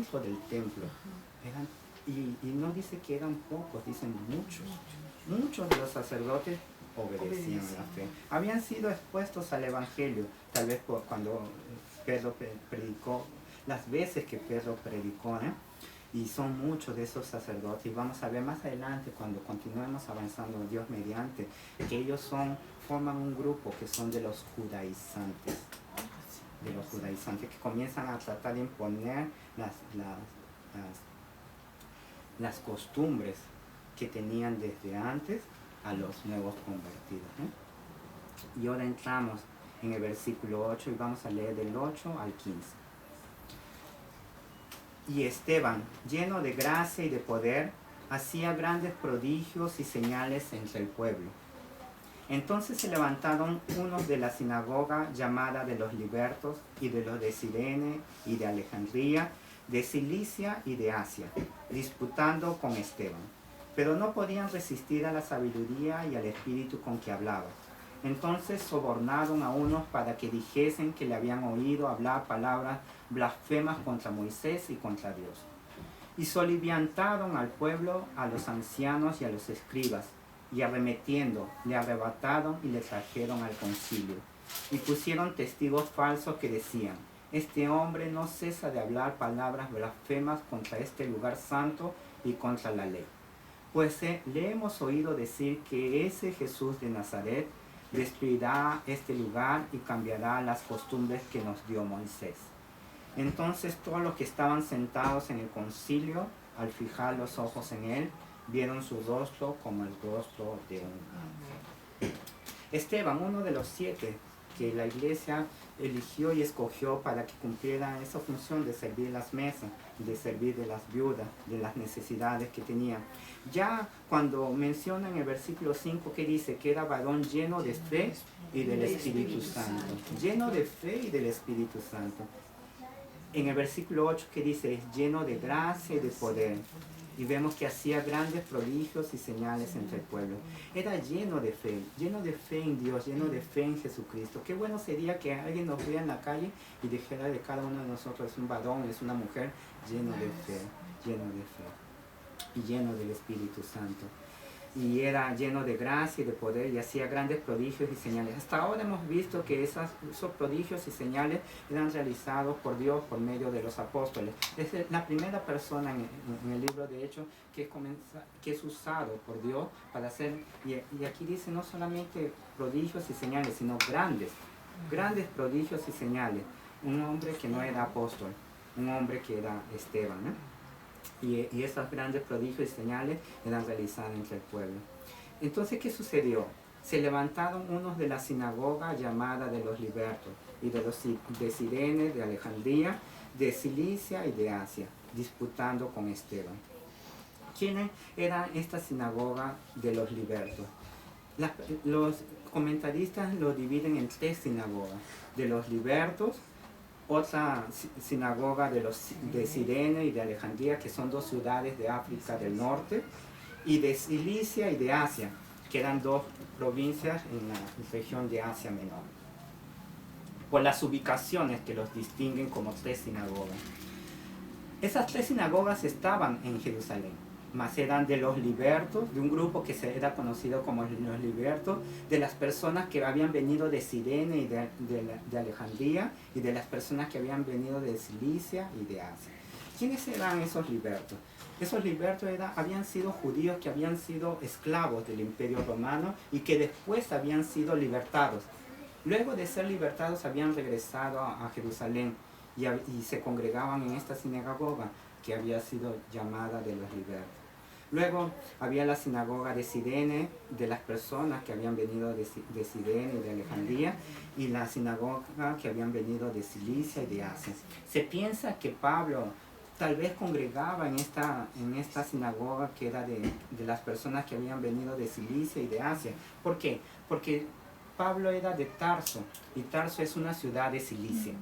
dentro del templo. Y no dice que eran pocos, dicen muchos. Muchos de los sacerdotes obedecían la fe. Habían sido expuestos al Evangelio, tal vez cuando Pedro predicó, las veces que Pedro predicó, y son muchos de esos sacerdotes. Y vamos a ver más adelante, cuando continuemos avanzando, Dios mediante, que ellos forman un grupo que son de los judaizantes. De los judaizantes que comienzan a tratar de imponer las costumbres que tenían desde antes a los nuevos convertidos. Y ahora entramos en el versículo 8 y vamos a leer del 8 al 15. Y Esteban, lleno de gracia y de poder, hacía grandes prodigios y señales entre el pueblo. Entonces se levantaron unos de la sinagoga llamada de los libertos y de los de Cirene y de Alejandría, de Cilicia y de Asia, disputando con Esteban. Pero no podían resistir a la sabiduría y al espíritu con que hablaba. Entonces sobornaron a unos para que dijesen que le habían oído hablar palabras blasfemas contra Moisés y contra Dios. Y soliviantaron al pueblo, a los ancianos y a los escribas, y arremetiendo, le arrebataron y le trajeron al concilio. Y pusieron testigos falsos que decían: este hombre no cesa de hablar palabras blasfemas contra este lugar santo y contra la ley. Pues le hemos oído decir que ese Jesús de Nazaret destruirá este lugar y cambiará las costumbres que nos dio Moisés. Entonces todos los que estaban sentados en el concilio, al fijar los ojos en él, vieron su rostro como el rostro de un ángel. Esteban, uno de los 7 que la iglesia eligió y escogió para que cumpliera esa función de servir las mesas, de servir de las viudas, de las necesidades que tenían. Ya cuando menciona en el versículo 5 que dice que era varón lleno de fe y del Espíritu Santo. Lleno de fe y del Espíritu Santo. En el versículo 8 que dice es lleno de gracia y de poder. Y vemos que hacía grandes prodigios y señales entre el pueblo. Era lleno de fe en Dios, lleno de fe en Jesucristo. Qué bueno sería que alguien nos vea en la calle y dijera de cada uno de nosotros: es un varón, es una mujer, lleno de fe y lleno del Espíritu Santo. Y era lleno de gracia y de poder y hacía grandes prodigios y señales. Hasta ahora hemos visto que esos prodigios y señales eran realizados por Dios por medio de los apóstoles. Es la primera persona en el libro de Hechos que es usado por Dios para hacer, y aquí dice no solamente prodigios y señales, sino grandes prodigios y señales. Un hombre que no era apóstol, un hombre que era Esteban, ¿no? Y esos grandes prodigios y señales eran realizados entre el pueblo. Entonces, ¿qué sucedió? Se levantaron unos de la sinagoga llamada de los libertos, y de los de Cirene, de Alejandría, de Cilicia y de Asia, disputando con Esteban. ¿Quién era esta sinagoga de los libertos? Los comentaristas lo dividen en 3 sinagogas: de los libertos, otra sinagoga de Cirene y de Alejandría, que son 2 ciudades de África del Norte, y de Cilicia y de Asia, que eran 2 provincias en la región de Asia Menor, por las ubicaciones que los distinguen como 3 sinagogas. Esas 3 sinagogas estaban en Jerusalén, mas eran de los libertos, de un grupo que era conocido como los libertos, de las personas que habían venido de Cirene y de Alejandría, y de las personas que habían venido de Cilicia y de Asia. ¿Quiénes eran esos libertos? Esos libertos habían sido judíos que habían sido esclavos del Imperio Romano y que después habían sido libertados. Luego de ser libertados habían regresado a Jerusalén y se congregaban en esta sinagoga que había sido llamada de los libertos. Luego había la sinagoga de Cirene, de las personas que habían venido de Cirene y de Alejandría, y la sinagoga que habían venido de Cilicia y de Asia. Se piensa que Pablo tal vez congregaba en esta sinagoga que era de las personas que habían venido de Cilicia y de Asia. ¿Por qué? Porque Pablo era de Tarso, y Tarso es una ciudad de Cilicia.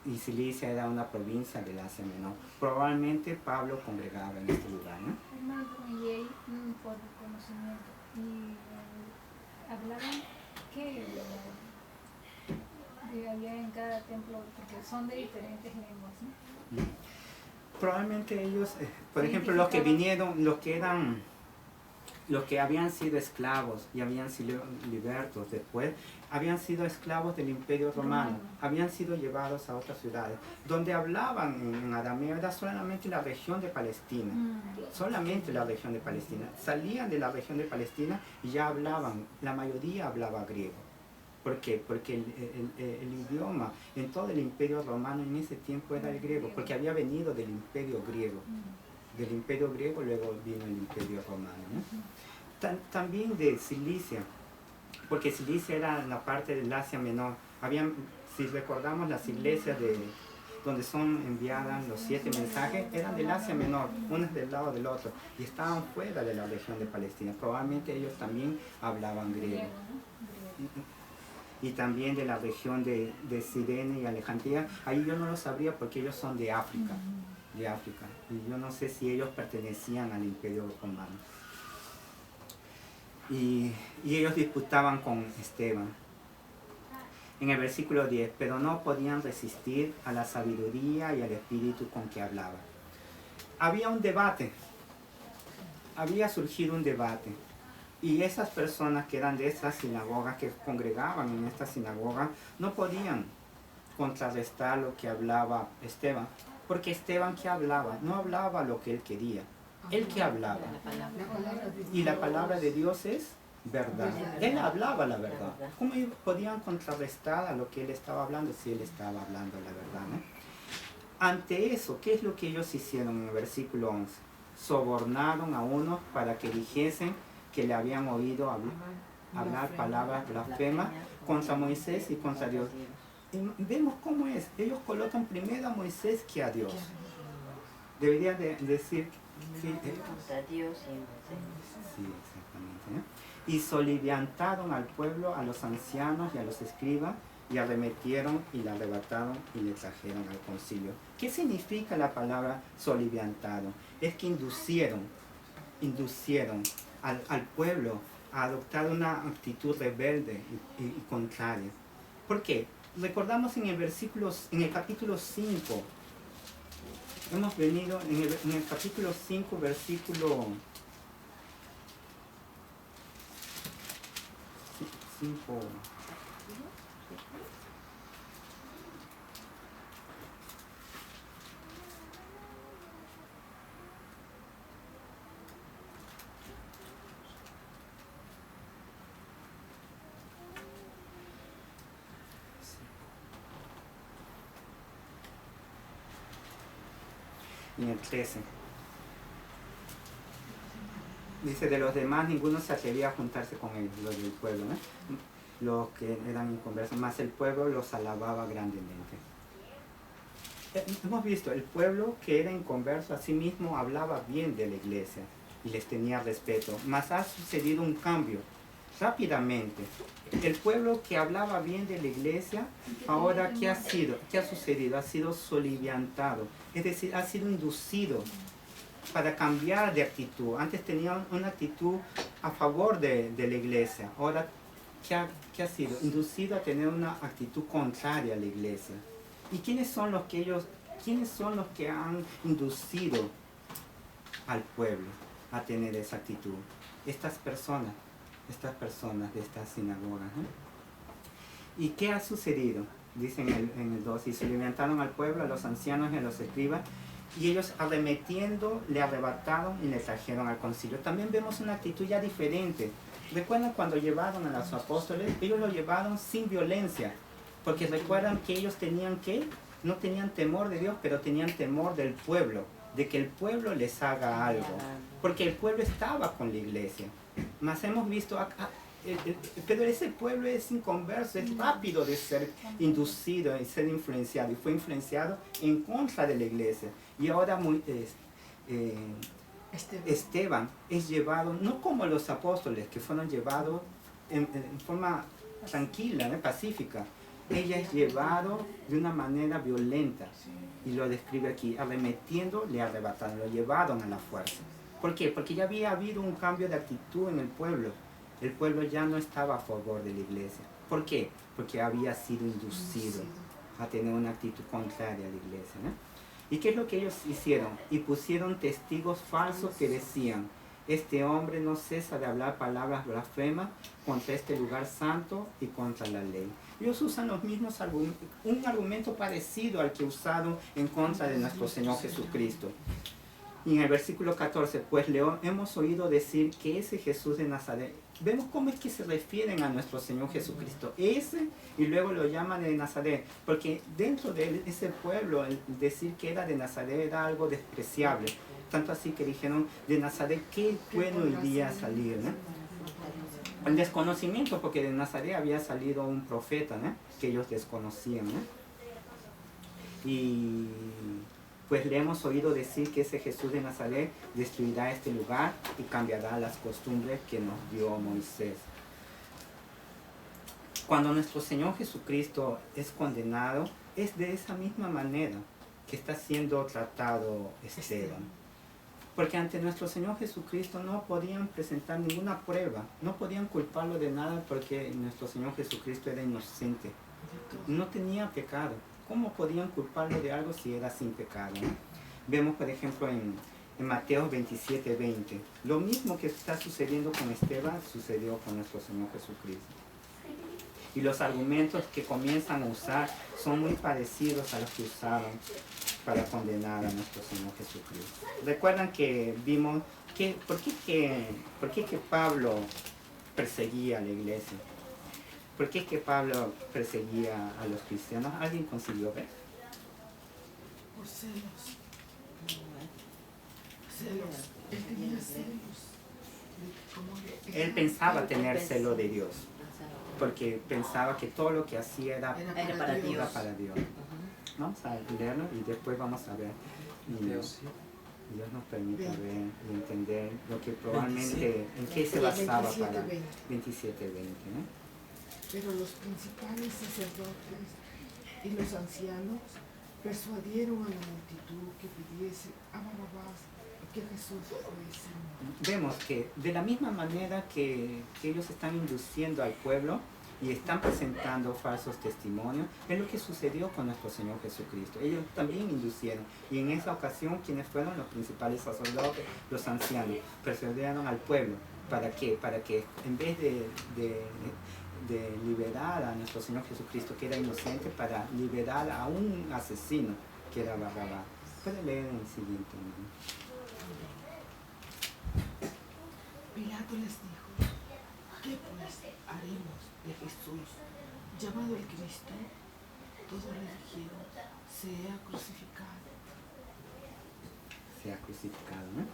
Y Cilicia era una provincia del Asia Menor. Probablemente Pablo congregaba en este lugar, ¿no? Hermano, y ahí, por conocimiento, y hablaban que allá en cada templo, porque son de diferentes lenguas, ¿no? Probablemente ellos, por Se ejemplo, los que identificaban. vinieron, los que habían sido esclavos y habían sido libertos después, habían sido esclavos del Imperio Romano, habían sido llevados a otras ciudades, donde hablaban en arameo era solamente la región de Palestina, solamente la región de Palestina. Salían de la región de Palestina y ya hablaban, la mayoría hablaba griego. ¿Por qué? Porque el idioma en todo el Imperio Romano en ese tiempo era el griego, porque había venido del Imperio griego. Del Imperio griego luego vino el Imperio Romano, ¿no? También de Cilicia, porque Cilicia era la parte del Asia Menor. Habían, si recordamos, las iglesias donde son enviadas los 7 mensajes, eran del Asia Menor, unas del lado del otro, y estaban fuera de la región de Palestina. Probablemente ellos también hablaban griego. Y también de la región de Cirene y Alejandría, ahí yo no lo sabría porque ellos son de África. Y yo no sé si ellos pertenecían al Imperio Romano. Y ellos disputaban con Esteban. En el versículo 10, pero no podían resistir a la sabiduría y al espíritu con que hablaba. Había un debate, había surgido un debate. Y esas personas que eran de estas sinagogas, que congregaban en esta sinagoga, no podían contrarrestar lo que hablaba Esteban. Porque Esteban, ¿qué hablaba? No hablaba lo que él quería. Él que hablaba. Y la palabra de Dios es verdad. Él hablaba la verdad. ¿Cómo ellos podían contrarrestar a lo que él estaba hablando si él estaba hablando la verdad, ¿no? Ante eso, ¿qué es lo que ellos hicieron en el versículo 11? Sobornaron a unos para que dijesen que le habían oído hablar palabras blasfemas contra Moisés y contra Dios. Y vemos cómo es. Ellos colocan primero a Moisés que a Dios. Debería de decir que... Contra Dios y Moisés. Sí, exactamente, ¿eh? Y soliviantaron al pueblo, a los ancianos y a los escribas, y arremetieron y la arrebataron y le trajeron al concilio. ¿Qué significa la palabra soliviantaron? Es que inducieron al pueblo a adoptar una actitud rebelde y contraria. ¿Por qué? Recordamos en el capítulo 5, hemos venido en el capítulo 5, versículo 5. En el 13. Dice, de los demás ninguno se atrevía a juntarse con ellos, los del pueblo, ¿no? Los que eran inconversos, más el pueblo los alababa grandemente. Hemos visto, el pueblo que era inconverso a sí mismo hablaba bien de la iglesia y les tenía respeto, mas ha sucedido un cambio rápidamente. El pueblo que hablaba bien de la iglesia, ahora ¿qué ha sido? ¿Qué ha sucedido? Ha sido soliviantado, es decir, ha sido inducido para cambiar de actitud. Antes tenían una actitud a favor de la iglesia, ahora ¿qué ha sido? Inducido a tener una actitud contraria a la iglesia. ¿Y quiénes son los que han inducido al pueblo a tener esa actitud? Estas personas de estas sinagogas, ¿eh? ¿Y qué ha sucedido? Dice en el 2, y se levantaron al pueblo, a los ancianos y a los escribas, y ellos arremetiendo le arrebataron y le trajeron al concilio. También vemos una actitud ya diferente. ¿Recuerdan cuando llevaron a los apóstoles? Ellos lo llevaron sin violencia, porque recuerdan que ellos no tenían temor de Dios, pero tenían temor del pueblo, de que el pueblo les haga algo, porque el pueblo estaba con la iglesia. Mas hemos visto acá, pero ese pueblo es inconverso, es rápido de ser inducido y ser influenciado, y fue influenciado en contra de la iglesia. Y ahora Esteban es llevado, no como los apóstoles que fueron llevados en forma tranquila, ¿no? Pacífica. Ella es llevado de una manera violenta, y lo describe aquí, arremetiendo, le arrebataron, lo llevaron a la fuerza. ¿Por qué? Porque ya había habido un cambio de actitud en el pueblo. El pueblo ya no estaba a favor de la iglesia. ¿Por qué? Porque había sido inducido a tener una actitud contraria a la iglesia, ¿no? ¿Y qué es lo que ellos hicieron? Y pusieron testigos falsos que decían, este hombre no cesa de hablar palabras blasfemas contra este lugar santo y contra la ley. Ellos usan los mismos argumentos, un argumento parecido al que usaron en contra de nuestro Señor Jesucristo. Y en el versículo 14, pues hemos oído decir que ese Jesús de Nazaret, vemos cómo es que se refieren a nuestro Señor Jesucristo, ese, y luego lo llaman de Nazaret, porque dentro de ese pueblo el decir que era de Nazaret era algo despreciable, tanto así que dijeron, de Nazaret, ¿qué bueno iría a salir? ¿No? El desconocimiento, porque de Nazaret había salido un profeta, ¿no? Que ellos desconocían, ¿no? Y pues le hemos oído decir que ese Jesús de Nazaret destruirá este lugar y cambiará las costumbres que nos dio Moisés. Cuando nuestro Señor Jesucristo es condenado, es de esa misma manera que está siendo tratado Esteban. Porque ante nuestro Señor Jesucristo no podían presentar ninguna prueba, no podían culparlo de nada porque nuestro Señor Jesucristo era inocente, no tenía pecado. ¿Cómo podían culparlo de algo si era sin pecado? ¿No? Vemos, por ejemplo, en Mateo 27:20, lo mismo que está sucediendo con Esteban sucedió con nuestro Señor Jesucristo. Y los argumentos que comienzan a usar son muy parecidos a los que usaron para condenar a nuestro Señor Jesucristo. ¿Recuerdan que vimos por qué que Pablo perseguía a la iglesia? ¿Por qué que Pablo perseguía a los cristianos? ¿Alguien consiguió ver? Por celos. Celos. Él tenía celos. Él pensaba tener celo de Dios, porque pensaba que todo lo que hacía era para Dios. Vamos a leerlo y después vamos a ver. Y Dios nos permite ver y entender lo que probablemente, en qué se basaba para 27:20. ¿No? Pero los principales sacerdotes y los ancianos persuadieron a la multitud que pidiese a Barrabás que Jesús fuese. Vemos que de la misma manera que ellos están induciendo al pueblo y están presentando falsos testimonios, es lo que sucedió con nuestro Señor Jesucristo. Ellos también inducieron, y en esa ocasión, ¿quiénes fueron? Los principales sacerdotes, los ancianos, persuadieron al pueblo. ¿Para qué? Para que en vez de liberar a nuestro Señor Jesucristo, que era inocente, para liberar a un asesino, que era Barrabás. Puede leer en el siguiente. Pilato les dijo, ¿qué pues haremos de Jesús, llamado el Cristo? Todos le dijeron, sea crucificado. Sea crucificado, ¿no?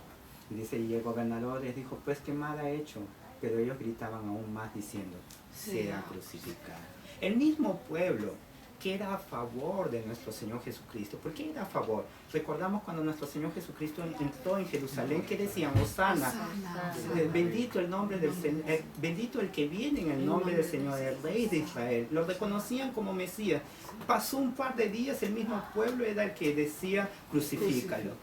Y dice, y el gobernador les dijo, pues qué mal ha hecho. Pero ellos gritaban aún más diciendo, sea crucificado. El mismo pueblo que era a favor de nuestro Señor Jesucristo. ¿Por qué era a favor? Recordamos cuando nuestro Señor Jesucristo entró en Jerusalén, que decían, Hosana, bendito el nombre del Señor, bendito el que viene en el nombre del Señor, el Rey de Israel. Lo reconocían como Mesías. Pasó un par de días, el mismo pueblo era el que decía, crucifícalo.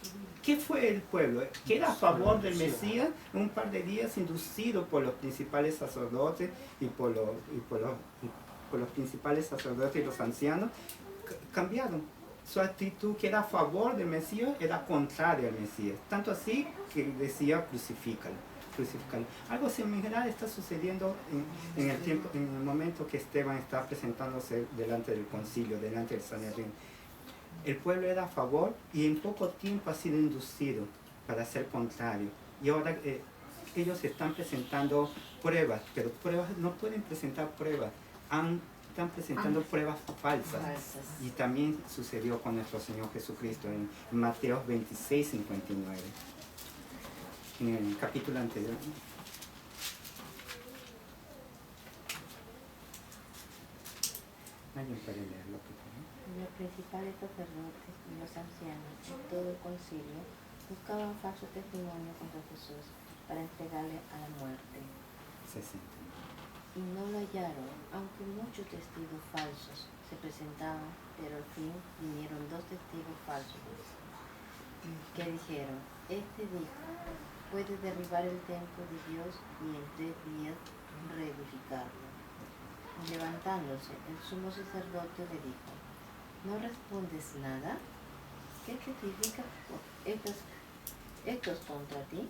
¿Qué fue el pueblo? Que era a favor del Mesías, un par de días inducido por los principales sacerdotes y por los principales sacerdotes y los ancianos, cambiaron. Su actitud, que era a favor del Mesías, era contraria al Mesías. Tanto así que decía crucifícalo. Algo similar está sucediendo en el momento que Esteban está presentándose delante del concilio, delante del Sanedrín. El pueblo era a favor y en poco tiempo ha sido inducido para ser contrario. Y ahora ellos están presentando pruebas, pero no pueden presentar pruebas. Están presentando pruebas falsas. Y también sucedió con nuestro Señor Jesucristo en Mateo 26:59. En el capítulo anterior. ¿Alguien puede leerlo? Los principales sacerdotes y los ancianos y todo el concilio buscaban falso testimonio contra Jesús para entregarle a la muerte. 60. Y no lo hallaron, aunque muchos testigos falsos se presentaban, pero al fin vinieron 2 testigos falsos que dijeron, este dijo, puede derribar el templo de Dios y en 3 días reedificarlo. Y levantándose, el sumo sacerdote le dijo, ¿no respondes nada? ¿qué testifican estos contra ti?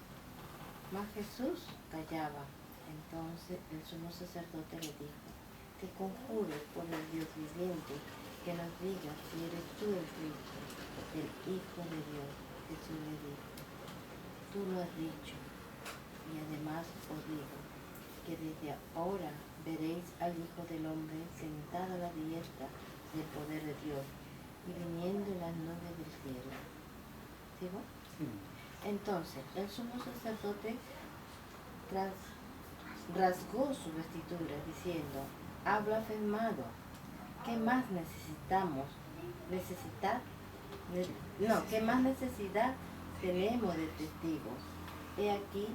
Mas Jesús callaba. Entonces el sumo sacerdote le dijo, te conjuro por el Dios viviente que nos digas si eres tú el Cristo, el Hijo de Dios. Jesús le dijo, tú lo has dicho, y además os digo que desde ahora veréis al Hijo del Hombre sentado a la diestra del poder de Dios y viniendo en las nubes del cielo. ¿Sigo? Entonces el sumo sacerdote rasgó su vestidura diciendo, ha blasfemado. ¿Qué más ¿Qué más necesidad tenemos de testigos? He aquí,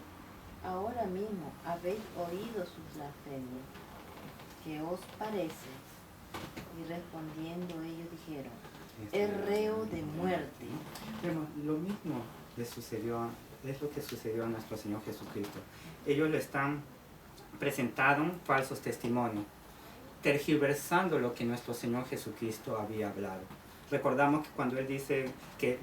ahora mismo habéis oído sus blasfemias. ¿Qué os parece? Y respondiendo ellos dijeron, es reo de muerte. Bueno, lo mismo es lo que sucedió a nuestro Señor Jesucristo. Ellos presentaron falsos testimonios, tergiversando lo que nuestro Señor Jesucristo había hablado. Recordamos que cuando Él dice que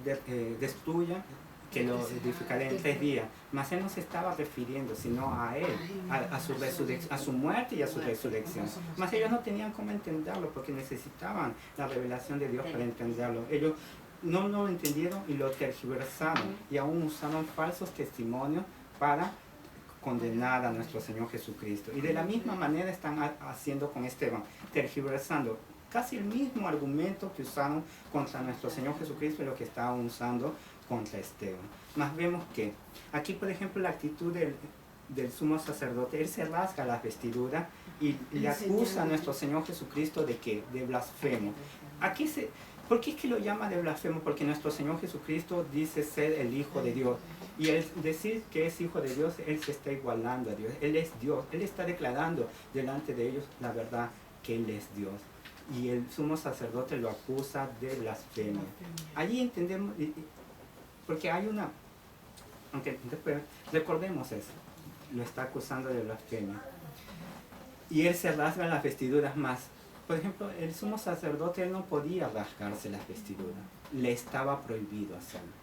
destruya, que lo edificaré en 3 días, mas Él no se estaba refiriendo sino a Él, a su muerte y a su resurrección. Mas ellos no tenían cómo entenderlo porque necesitaban la revelación de Dios para entenderlo. Ellos no lo entendieron y lo tergiversaron y aún usaron falsos testimonios para condenar a nuestro Señor Jesucristo. Y de la misma manera están haciendo con Esteban, tergiversando casi el mismo argumento que usaron contra nuestro Señor Jesucristo y lo que estaban usando contra Esteban. Más vemos que aquí, por ejemplo, la actitud del sumo sacerdote, él se rasga las vestiduras y le acusa a nuestro Señor Jesucristo de blasfemo. ¿Por qué es que lo llama de blasfemo? Porque nuestro Señor Jesucristo dice ser el Hijo de Dios. Y al decir que es Hijo de Dios, Él se está igualando a Dios. Él es Dios. Él está declarando delante de ellos la verdad que Él es Dios. Y el sumo sacerdote lo acusa de blasfemia. Allí entendemos, porque hay aunque después recordemos eso, lo está acusando de blasfemia. Y él se rasga las vestiduras más. Por ejemplo, el sumo sacerdote, él no podía rasgarse las vestiduras, le estaba prohibido hacerlo.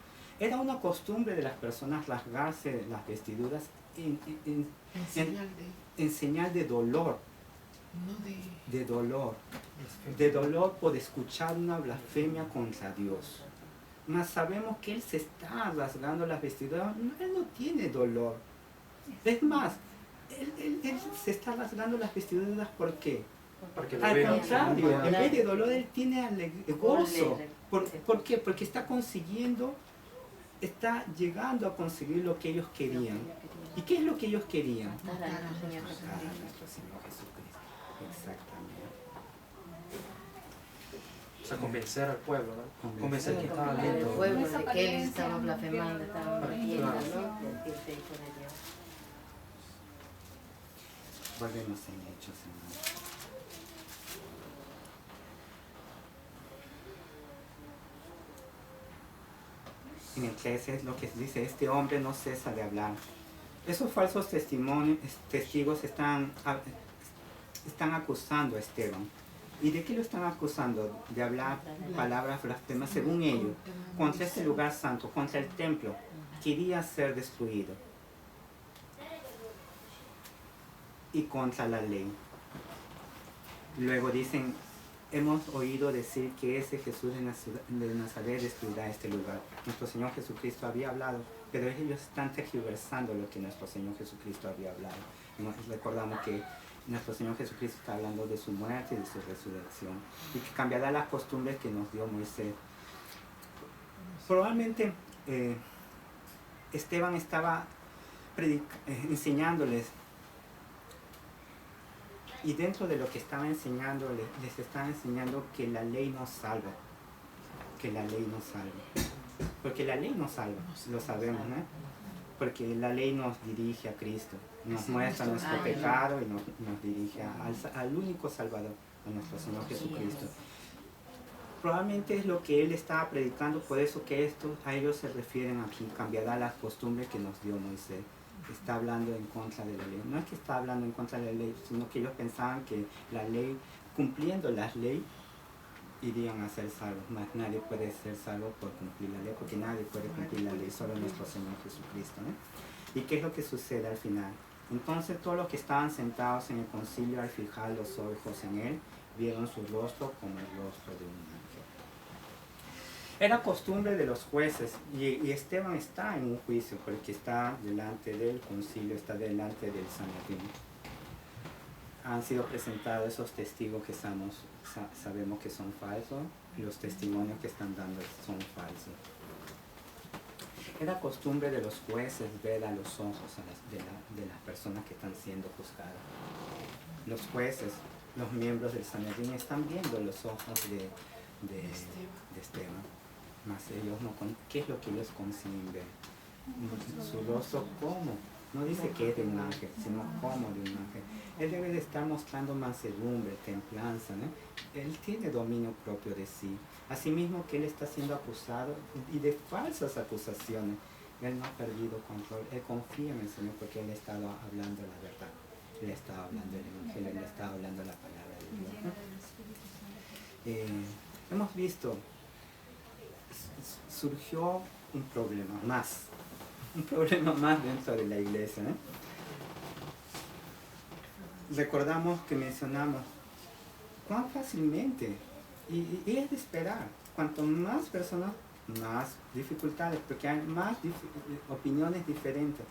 Era una costumbre de las personas rasgarse las vestiduras en señal de dolor. De dolor por escuchar una blasfemia contra Dios. Mas sabemos que Él se está rasgando las vestiduras, Él no tiene dolor. Es más, Él se está rasgando las vestiduras, ¿por qué? Al contrario, en vez de dolor Él tiene gozo. ¿Por qué? Porque está llegando a conseguir lo que ellos querían. ¿Y qué es lo que ellos querían? Matar a nuestro Señor Jesucristo. Exactamente. O sea, convencer al pueblo, ¿no? Convencer que estaba al lento. pueblo de que él estaba blasfemando, estaba mintiendo, ¿no? Que se hizo de Dios. Volvemos en Hechos, hermano. En el 13 es lo que dice, este hombre no cesa de hablar. Esos falsos testigos están acusando a Esteban. ¿Y de qué lo están acusando? De hablar palabras blasfemas, según ellos, contra este lugar santo, contra el templo, quería ser destruido. Y contra la ley. Luego dicen, hemos oído decir que ese Jesús de Nazaret destruirá este lugar. Nuestro Señor Jesucristo había hablado, pero ellos están tergiversando lo que nuestro Señor Jesucristo había hablado. Recordamos que nuestro Señor Jesucristo está hablando de su muerte y de su resurrección y que cambiará las costumbres que nos dio Moisés. Probablemente Esteban estaba enseñándoles, y dentro de lo que estaba enseñándoles, les estaba enseñando que la ley no salva, que la ley no salva, porque la ley no salva, lo sabemos, ¿no? Porque la ley nos dirige a Cristo, nos muestra nuestro pecado y nos dirige al único Salvador, a nuestro Señor Jesucristo. Probablemente es lo que Él estaba predicando, por eso que a ellos se refieren aquí, cambiará las costumbres que nos dio Moisés. Está hablando en contra de la ley. No es que está hablando en contra de la ley, sino que ellos pensaban que la ley, cumpliendo las leyes, irían a ser salvos, mas nadie puede ser salvo por cumplir la ley, porque nadie puede cumplir la ley, solo nuestro Señor Jesucristo, ¿no? ¿Y qué es lo que sucede al final? Entonces todos los que estaban sentados en el concilio, al fijar los ojos en él, vieron su rostro como el rostro de un ángel. Era costumbre de los jueces, y Esteban está en un juicio, porque está delante del concilio, está delante del Sanedrín. Han sido presentados esos testigos que sabemos que son falsos, y los testimonios que están dando son falsos. Era costumbre de los jueces ver a los ojos de las personas que están siendo juzgadas. Los jueces, los miembros del Sanedrín, están viendo los ojos de Esteban. Mas ellos no, ¿qué es lo que ellos consiguen ver? Su rostro como, no dice que es de un ángel, sino como de un ángel. Él debe de estar mostrando mansedumbre, templanza, ¿no? Él tiene dominio propio de sí. Asimismo que él está siendo acusado y de falsas acusaciones. Él no ha perdido control, él confía en el Señor porque él ha estado hablando la verdad. Él ha estado hablando el Evangelio, él ha estado hablando la palabra de Dios, ¿no? Hemos visto, surgió un problema más dentro de la iglesia, ¿eh? Recordamos que mencionamos cuán fácilmente, y es de esperar, cuanto más personas, más dificultades, porque hay más opiniones diferentes.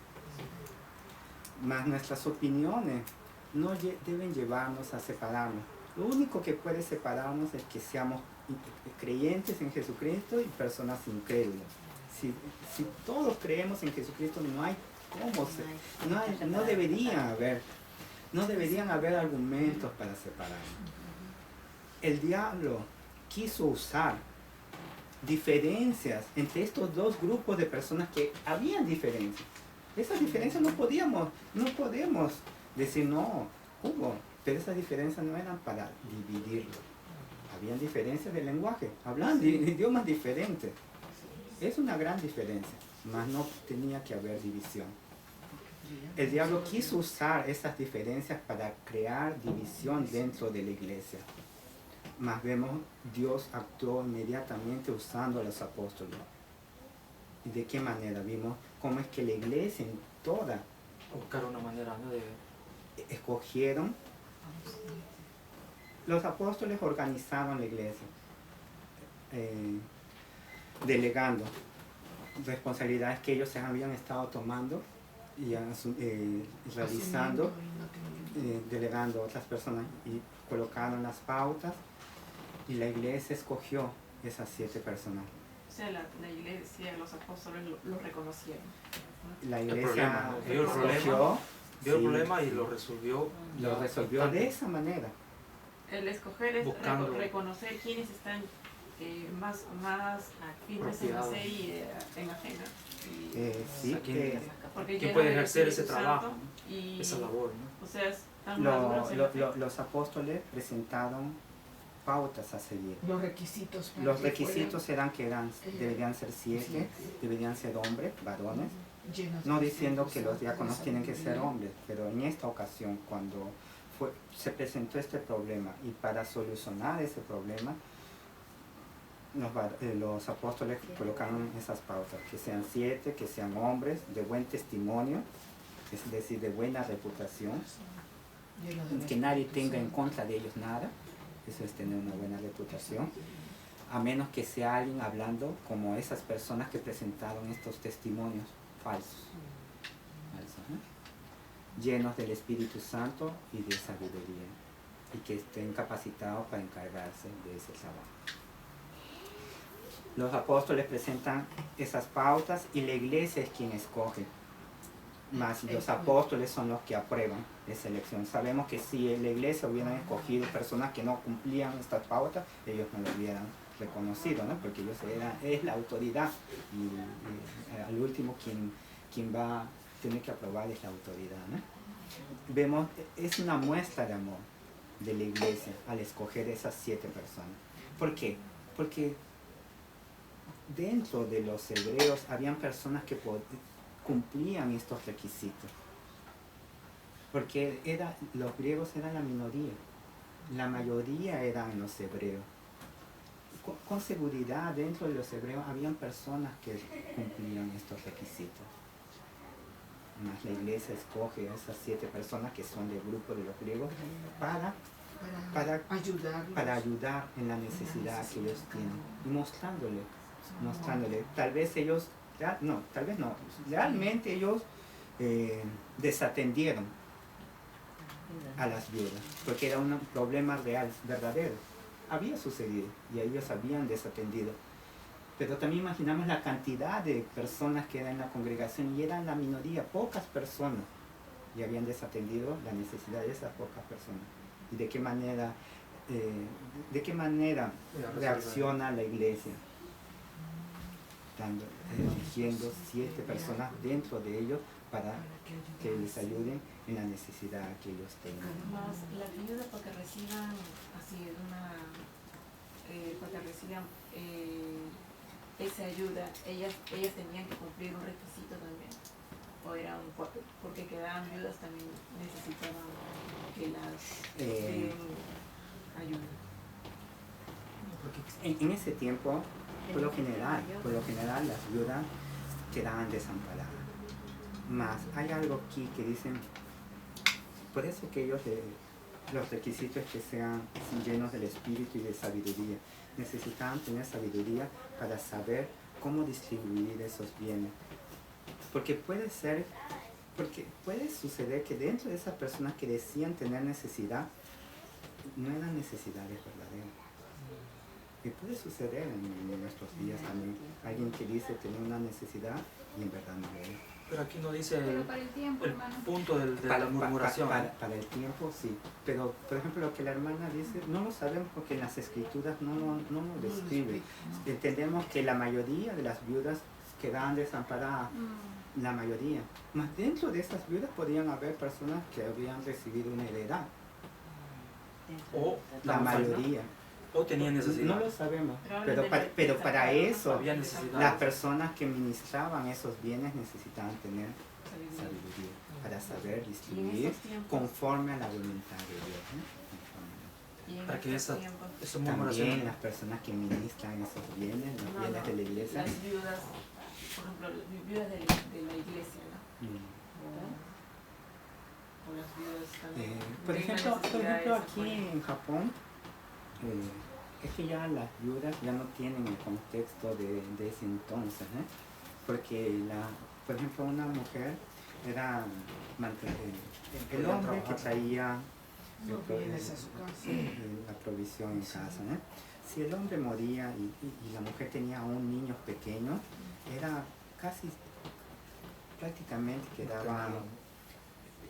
Mas nuestras opiniones no deben llevarnos a separarnos. Lo único que puede separarnos es que seamos creyentes en Jesucristo y personas incrédulas. Si todos creemos en Jesucristo, no hay cómo no deberían haber argumentos para separarnos. El diablo quiso usar diferencias entre estos dos grupos de personas que habían diferencias. Esas diferencias no podemos decir no, hubo, pero esas diferencias no eran para dividirlo. Habían diferencias de lenguaje, hablaban de idiomas diferentes. Es una gran diferencia, mas no tenía que haber división. El diablo quiso usar esas diferencias para crear división dentro de la iglesia. Mas vemos, Dios actuó inmediatamente usando a los apóstoles. ¿Y de qué manera? Vimos cómo es que la iglesia en toda Buscar una manera, ¿no? de escogieron. Los apóstoles organizaron la iglesia, delegando responsabilidades que ellos se habían estado tomando y realizando, delegando a otras personas, y colocaron las pautas, y la iglesia escogió esas 7 personas. O sea, la iglesia, los apóstoles lo reconocieron. La El iglesia problema, ¿no? Vio el escogió, vio el problema y lo resolvió. lo resolvió de esa manera. El escoger es Buscando- reconocer quiénes están más firmes en la Apropiados. fe y en la fe, ¿no? Sí, ¿A quién- Porque ¿Quién lleno puede del ejercer ese Espíritu trabajo, Santo y, esa labor, ¿no? o sea, están maduros en la fe. los apóstoles presentaron pautas a seguir. Los requisitos. para Los que requisitos eran que deberían ser 7, deberían ser hombres, varones. fueran llenos No del diciendo Espíritu que los Santo, diáconos de tienen que ser sabiduría. hombres, pero en esta ocasión, cuando se presentó este problema, y para solucionar ese problema, los apóstoles colocaron esas pautas, que sean 7, que sean hombres, de buen testimonio, es decir, de buena reputación, Llenos del que nadie Espíritu tenga en Santo. contra de ellos nada. Eso es tener una buena reputación, a menos que sea alguien hablando como esas personas que presentaron estos testimonios falsos, ¿no? Llenos del Espíritu Santo y de sabiduría, y que estén capacitados para encargarse de ese trabajo. Los apóstoles presentan esas pautas y la iglesia es quien escoge. Más los apóstoles son los que aprueban esa elección. Sabemos que si la iglesia hubieran escogido personas que no cumplían estas pautas, ellos no lo hubieran reconocido, ¿no? Porque ellos es la autoridad, y al último quien va a tener que aprobar es la autoridad, ¿no? Vemos, es una muestra de amor de la iglesia al escoger esas 7 personas. ¿Por qué? Porque dentro de los hebreos habían personas que cumplían estos requisitos, porque los griegos eran la minoría, la mayoría eran los hebreos. con seguridad dentro de los hebreos habían personas que cumplían estos requisitos. Más la iglesia escoge a esas 7 personas que son del grupo de los griegos para ayudar en la necesidad que ellos tienen y mostrándole. Tal vez ellos, realmente ellos desatendieron a las viudas, porque era un problema real, verdadero. Había sucedido y ellos habían desatendido. Pero también imaginamos la cantidad de personas que eran en la congregación y eran la minoría, pocas personas, y habían desatendido la necesidad de esas pocas personas. ¿Y de qué manera reacciona la iglesia? Eligiendo 7 personas dentro de ellos para que les ayuden en la necesidad que ellos tengan. Más las viudas porque reciban así porque reciban esa ayuda, ellas tenían que cumplir un requisito también, o era porque quedaban viudas también necesitaban que las den ayuda. Porque en ese tiempo, por lo general las viudas quedaban desamparadas. Más hay algo aquí que dicen, por eso que ellos los requisitos es que sean llenos del espíritu y de sabiduría. Necesitaban tener sabiduría para saber cómo distribuir esos bienes. Porque puede suceder que dentro de esas personas que decían tener necesidad, no eran necesidades verdaderas. Y puede suceder en nuestros días también. Alguien que dice tener una necesidad y en verdad no lo es. Pero aquí no dice Pero para el tiempo, el hermano. punto de la murmuración. Para el tiempo, sí. Pero, por ejemplo, lo que la hermana dice, no lo sabemos porque en las escrituras no lo describe. Entendemos que la mayoría de las viudas quedaban desamparadas, la mayoría. Más dentro de esas viudas podían haber personas que habían recibido una heredad. O La mayoría. O tenían necesidad. No lo sabemos, pero para eso Había necesidad. las personas que ministraban esos bienes necesitaban tener sabiduría para saber distribuir conforme a la voluntad de Dios, ¿no? Y en Para que estos esa tiempos, También murmuración. las personas que ministran esos bienes, los No, bienes de la iglesia. las viudas, por ejemplo, las viudas de la iglesia, ¿no? O las viudas también. Por tienen ejemplo, necesidades, aquí apoyan. en Japón, es que ya las viudas ya no tienen el contexto de ese entonces, porque por ejemplo una mujer era el hombre que traía No vienes a su casa. la provisión en casa. Si el hombre moría y la mujer tenía un niño pequeño, era prácticamente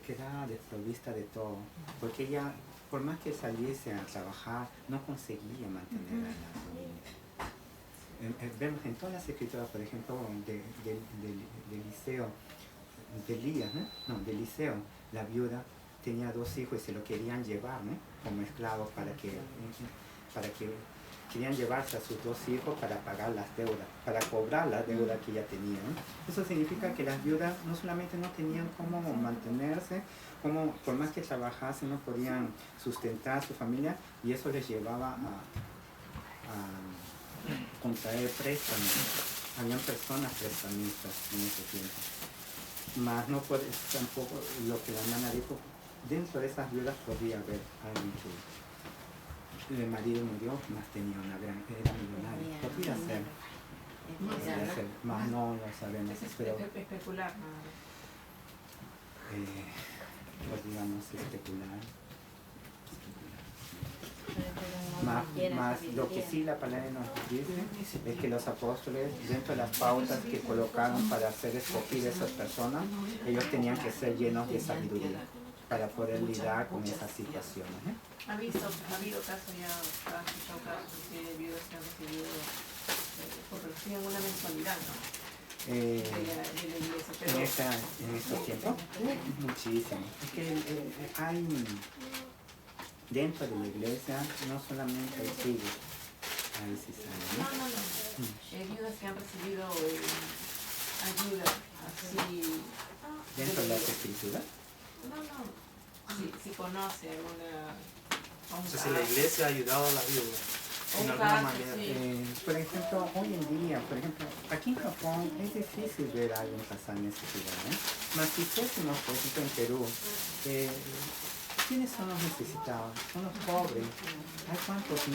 quedaba desprovista de todo, porque ella, por más que saliese a trabajar, no conseguía mantener a la familia. Vemos en todas las escrituras, por ejemplo, de Eliseo, la viuda tenía 2 hijos y se lo querían llevar, como esclavos para que querían llevarse a sus 2 hijos para pagar las deudas, para cobrar la deuda que ella tenía. Eso significa que las viudas no solamente no tenían cómo mantenerse, por más que trabajasen no podían sustentar a su familia, y eso les llevaba a contraer préstamos. Habían personas prestamistas en ese tiempo. Mas no puede, tampoco lo que la hermana dijo, dentro de esas viudas podría haber alguien que el marido murió, más tenía era millonario. Podría ser, más no lo sabemos. Es Pero especular, ¿no? podríamos especular. Más lo que sí la palabra nos dice es que los apóstoles, dentro de las pautas que colocaron para hacer escoger esas personas, ellos tenían que ser llenos de sabiduría para poder lidiar con esas situaciones. Ha habido casos ya, han escuchado casos de viudas que han recibido, porque reciben una mensualidad, ¿no? De la iglesia, pero En estos tiempos, muchísimo. Es que hay dentro de la iglesia no solamente hay tribus, hay cizañas, no. Viudas que han recibido ayuda, así. dentro de las escrituras. Si conoce alguna. O sea, si la iglesia ha ayudado a las viudas. O En un alguna caso, manera. sí. Por ejemplo, hoy en día, por ejemplo, aquí en Japón es difícil ver a alguien pasar necesidad, ¿eh? Mas si fuésemos, por ejemplo, en Perú, ¿quiénes son los necesitados? Son los pobres. Hay cuántos